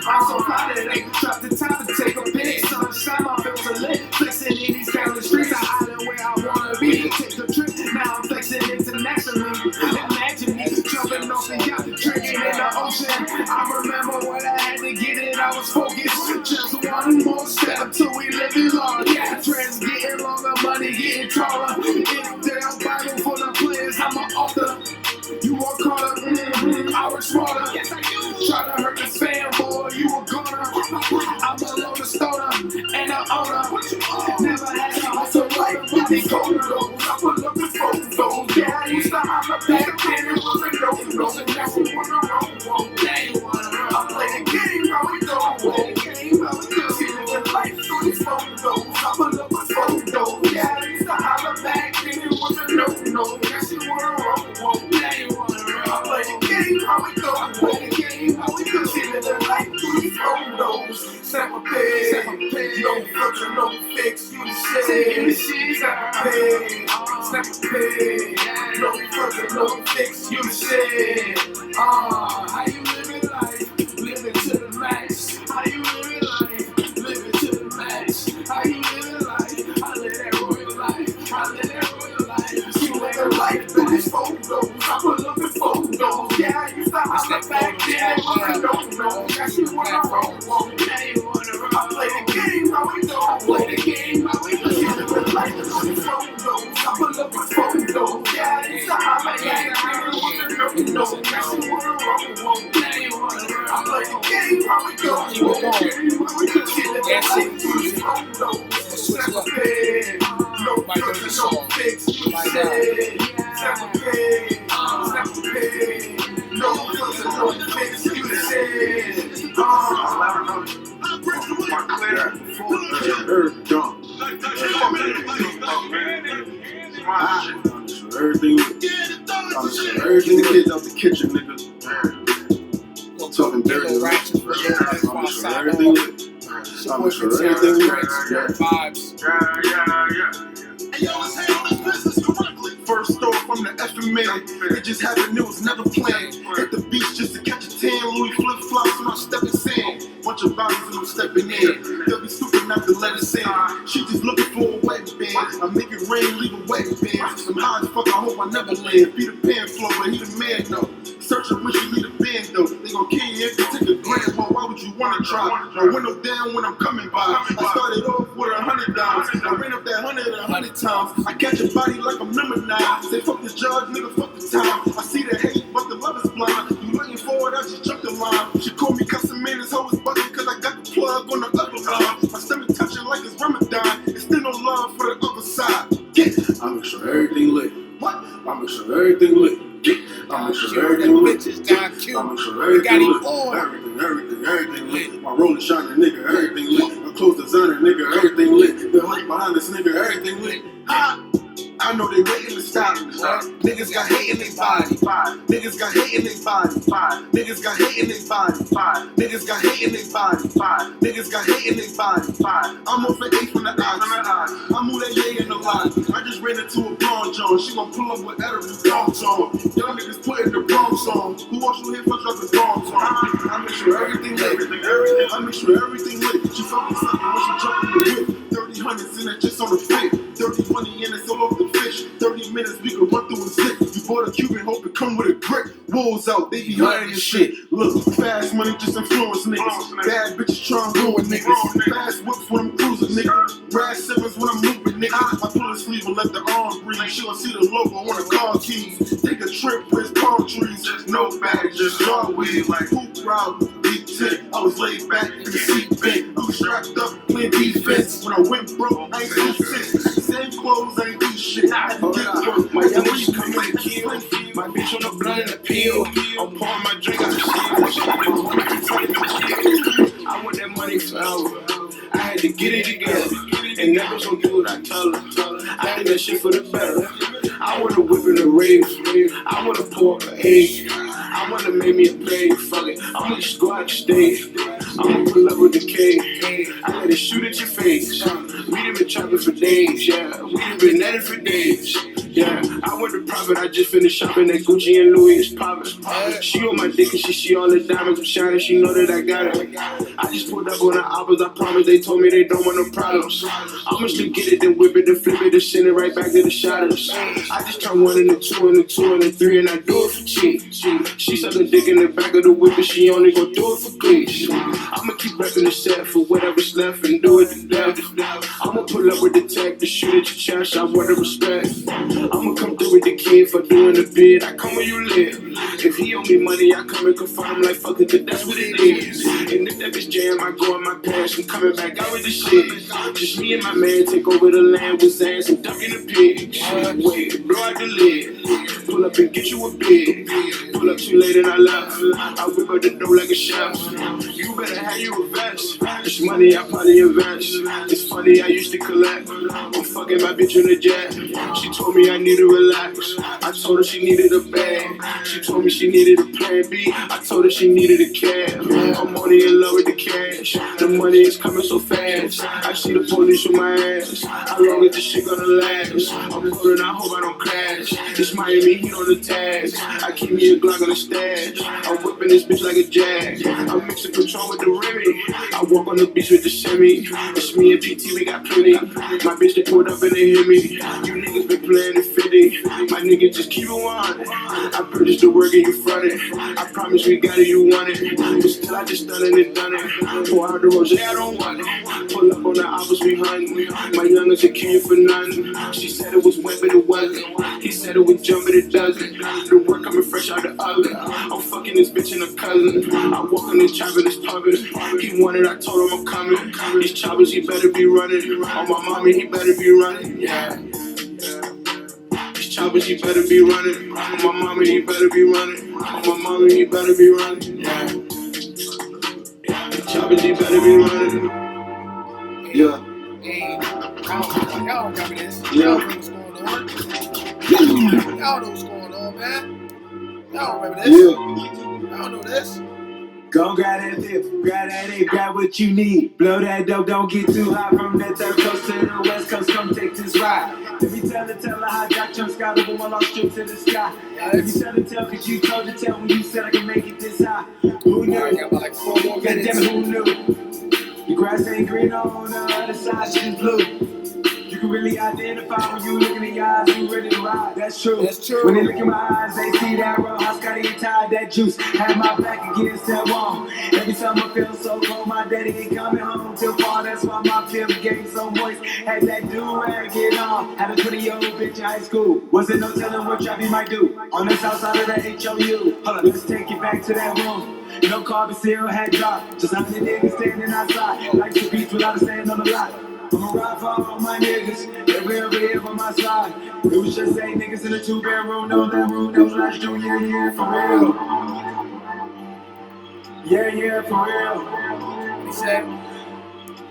I'm so proud that they dropped the time to take a pic. Sunshine, my bills are lit. Flexing in these county streets. I island where I wanna be. Take a trip, now I'm flexing internationally. Imagine me jumping off the yacht, drinking in the ocean. I remember when I had to get it, I was focused. Just one more step till we live in large. Trends getting longer, money getting taller. If they don't Bible for the players, I'm an author. You work harder, I work smarter. Yes, I do. Try to hurt this fanboy, you a goner. I'm a loner stoner and an owner. Never had a hustle like these photos. I pull up with photos. Yeah, I used to holler back then, it was a no-no. And now we wanna roll. I play the game, how we go. Feeling the life through these photos. I pull up with photos. Yeah, I used to holler back then, it was a no-no. Now she wanna roll. I play the game, how we go. Feeling the life through these photos. Sample pay, no filter, no fix. You the shit. Sample pay. ain't wanna know. That's what I want. I play the game how we go. I play the game how we go. Like the photos. I pull up with photos. Yeah, it's a highlight. That's what I want. I play the game how we go. Keep it going. That's it. Switch up. Might go to the song. Right Everything the kids out the kitchen, nigga. Talking dirty. First off, I'm the effing man. It just happened, it was never planned. Hit the beach just to catch a tan. Louis flip flops when I'm stepping sand. Bunch of bodies and I'm stepping in. They'll be stupid not to let us in. She just looking for a wedding band. I make it rain, leave a wedding band. I'm high as fuck, I hope I never land. Peter Pan flow, but he the man though. Searching when she need a band though. They gon' kill you if you take a grand. Well, why would you wanna try? My window down when I'm coming by. I started off with $100. I ran up that 100 times. I catch a body like I'm number 9. Say fuck the judge, nigga, fuck the time. I see the hate, but the love is blind. You looking for it, I just jumped the line. She called me cussing, man, this hoe is bugging cause I got the plug on the upper line. My stomach touching like it's Ramadan. It's still no love for the other side. I make sure everything lit. What? I make sure everything lit. I make sure everything lit. I make sure everything lit. Everything lit. My rolling shining nigga, everything lit. My clothes designer nigga, everything lit. The hype behind this nigga, everything lit. I know they waiting to stop me. Niggas got hate in their body. Niggas got hate in their body. Niggas got hate in their body. Niggas got hate in their body. Niggas got hate in their body. I'm off an 8 from the ox. I move that yay in the lot. I just ran into a blonde Joan. She gon' pull up with Edison Bronx on. Y'all niggas putting the Bronx on. Who wants you here for dropping Bronx on? I make sure everything lit. I make sure everything lit. She fucking sucking when she jumping the whip. 30 hundreds in it just on the fit. 30 money in it, all over the fish. 30 minutes we can run through a zip. You bought a Cuban, hope it come with a grip. Wolves out, they be hiding your shit. Look, fast money just influence niggas. Bad bitches trying to ruin niggas. Fast whips when I'm cruising, nigga. Rad sevens when I'm moving, nigga. I pull the sleeve and let the arm breathe. She gon' see the logo on the car keys. Take a trip with palm trees. No bag, just yard weed like hoop route. Deep tip, I was laid back in the seat bent. I was strapped up, playing defense. When I went broke, I ain't do shit. Same clothes, I ain't do shit. I had to get work. My young bitch coming to kill. My bitch on the blunt and the peel. I'm pouring my drink out the shit. I want that money forever. I had to get it together. And never gonna do what I tell her. I did that shit for the better. I wanna whip in the rave. I wanna pour up an egg. I wanna make me a play. Fuck it. I'ma just go out the stage. I'ma pull up with the K. I let it shoot at your face. We done been chopping for days, yeah. We done been at it for days. Yeah, I went to private, I just finished shopping at Gucci and Louis, it's poppin'. She on my dick and she see all the diamonds I'm shining, she know that I got it. I just pulled up on the albums, I promise they told me they don't want no problems. I'ma still get it, then whip it, then flip it, then send it right back to the shadows. I just turn 1 into 2 into 2 into 3 and I do it for cheap. She suckin' dick in the back of the whip and she only gon' do it for cleats. I'ma keep reppin' the set for whatever's left and do it to death. I'ma pull up with the tech to shoot at your chest, I want the respect. I'ma come through with the kid for doing the bid. I come where you live. If he owe me money, I come and confront him like fuck it, cause that's what it is. And if that bitch jam, I go in my pants. I'm coming back out with the shit. Just me and my man take over the land with Zans and ducking the pigs. Wait, blow out the lid. Pull up and get you a bid. Pull up too late and I left. I whip out the door like a chef. You better have you a vest. It's money I probably invest. It's funny I used to collect. I'm fucking my bitch in the jet. She told me I need to relax. I told her she needed a bag. She told me she needed a plan B. I told her she needed a cab. I'm only in love with the cash. The money is coming so fast. I see the police with my ass. How long is this shit gonna last? I'm holding, I hope I don't crash. It's Miami heat on the tags. I keep me a Glock on the stash. I'm whipping this bitch like a jag. I'm mixing Patron with the Remy. I walk on the beach with the semi. It's me and PT, we got plenty. My bitch they pulled up and they hit me. You niggas been playing it 50. My nigga, just keep it 100. I purchased the work and you front it. I promise we got it, you want it. But still, I just done it and done it. Pour out the rose, I don't want it. Pull up on the hours we hunting. My youngest, it came for nothing. She said it was wet, but it wasn't. He said it would jump, but it doesn't. The work coming fresh out the oven. I'm fucking this bitch and a cousin. I walk on this chopper, this pumping. He wanted, I told him I'm coming. These choppers, he better be running. On my mommy, he better be running. Yeah. These choppers, he better be running. On my mommy, he better be running. On my mommy, he better be running. Yeah. These choppers, he better be running. Yeah. Hey, y'all don't remember this. Yeah. Y'all know what's going on. Y'all know what's going on, man. Y'all don't remember this. Yeah. Y'all know this. Go grab that dip, grab that A, grab what you need. Blow that dope, don't get too high. From the third coast to the west coast, come take this ride. Let me tell her how Jack Chunk Sky, the woman lost trip to the sky. Let me tell cause you told the tell when you said I can make it this high. Who knew? I got about like 4 more God damn minutes. it, who knew? The grass ain't green on the other side, shit's blue. You can really identify when you look in the eyes, you ready to ride. That's true. That's true. When they look in my eyes, they see that raw. I Scotty tied that juice. Had my back against that wall. Every time I feel so cold, my daddy ain't coming home till fall. That's why my film game so moist. Had that do-rag get on. Had a 20-year-old bitch in high school. Wasn't no telling what Trappy might do. On the south side of the HOU. Hold on, let's take it back to that room. No carbon seal had dropped. Just 100 niggas standing outside. Like the beach without a sand on the lot. I'ma ride for all my niggas, every here on my side. It was just 8 niggas in a 2-bedroom, no that room, that was last June, yeah, for real. Yeah, for real. He said,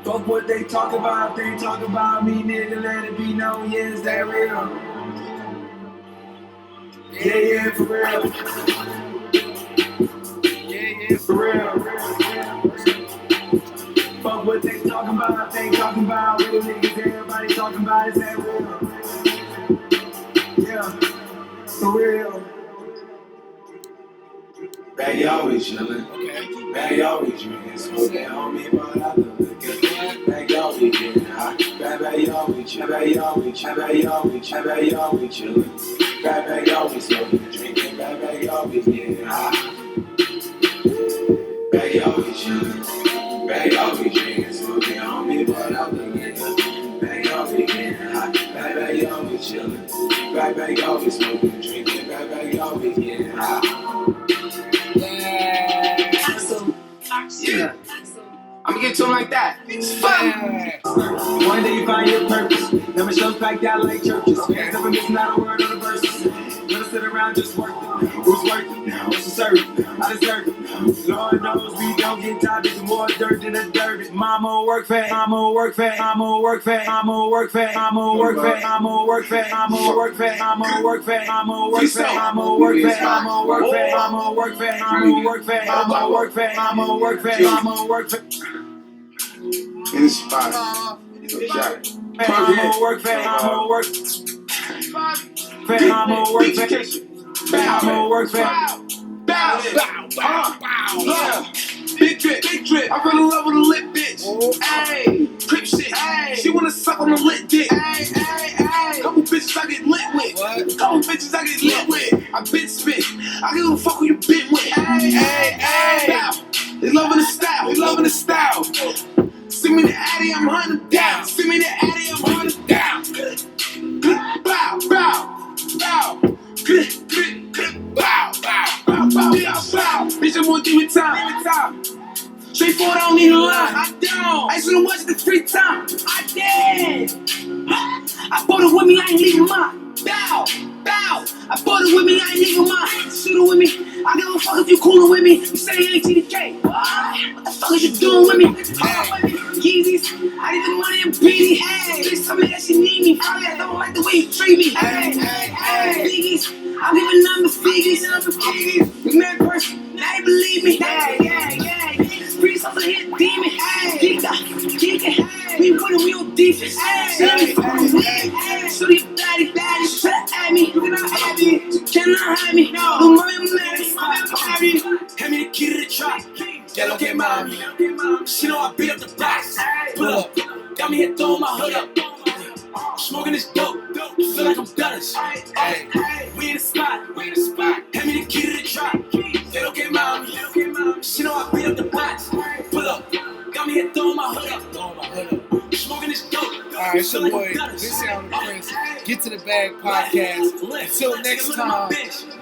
Fuck what they talk about, they talk about me, nigga, let it be known, yeah, is that real? Yeah, for real. yeah. For real. Fuck what they talking about, real niggas, everybody talking about, is that real? Yeah, for real. Baggy always chillin', Okay. Baggy always drinking, smoking on me, but I don't look at Baggy always getting high, Baggy always chillin', Baggy always chillin', Baggy always smoking, drinking, Baggy always getting high. Baggy always chillin', Baggy always drinking, smoking on me, but I don't look at Baggy always getting high, Baggy always chillin', Baggy always smoking, drinking, Baggy always getting high. Yeah. I'ma get to him like that. It's fun. One day you find your purpose. Never shows packed out like churches. Never missing out a word on the verses. Never sit around just working. Who's working? What's the service? I deserve it. Lord knows we don't get tired. There's more dirt than the dirt. Mama work fat. I'ma work fat. I'ma work fat. I'ma work fat. I'ma work fat. I'ma work fat. I'ma work fat. I'ma work fat. I'ma work fat. I'ma work fat. I'ma work fat. I'ma work fat. I'ma work fat. I'ma work fat. I'ma work fat. I'ma work fat. In the spot. I'ma work fat. I'ma work fat. I'ma work fat. I'ma work fat. Bow. Yeah. Big drip. I fell in love with a lit bitch. Ayy, crip shit. Ayy, she wanna suck on the lit dick. Ayy. Couple bitches I get lit with. What? Couple bitches I get lit with. I been spit. I give a fuck who you been with. Ayy. Bow. They loving the style. Send me the Addy, I'm hunting down. Send me the Addy, I'm hunting down. Bow. Bow. Bitch, I'm on demon time. Straight forward, I don't need a line. I don't. I should've watched the free time. I did. I bought it with me, I ain't leaving mine. Bow. I bought it with me, I ain't leaving mine. Shoot it with me. I give a fuck if you coolin' with me. You say you ain't TDK. What the fuck is you doing with me? Yeezys, I need the money and beanie. Bitch, tell me that she need me. I don't like the way you treat me. Biggies, I'm giving numbers, figgies. We met person, now you believe me. Priest off the hit demon. Geek. We winning, we on defense. Let me fuck with me. So you daddy. Shut at me. You cannot have me. You cannot have me. No money, I'm mad. Hand me the key to the trap. Yeah, look at mommy. She know I beat up the box. Pull up. Got me here throwing my hood up. Smoking this dope, feel like I'm Dutch. Hey. We in the spot, hand me the key to the trap. Little game mom, she know I beat up the box. Pull up, got me here throwing my hood up. Smoking this dope. Alright, it's your boy, Vinciano the Prince. Get to the Bag Podcast. Until next time,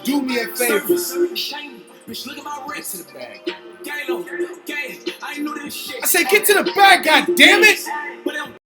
do me a favor. Bitch, look at my Get wrist. to the bag. I ain't know this shit. I said, get to the bag, god damn it!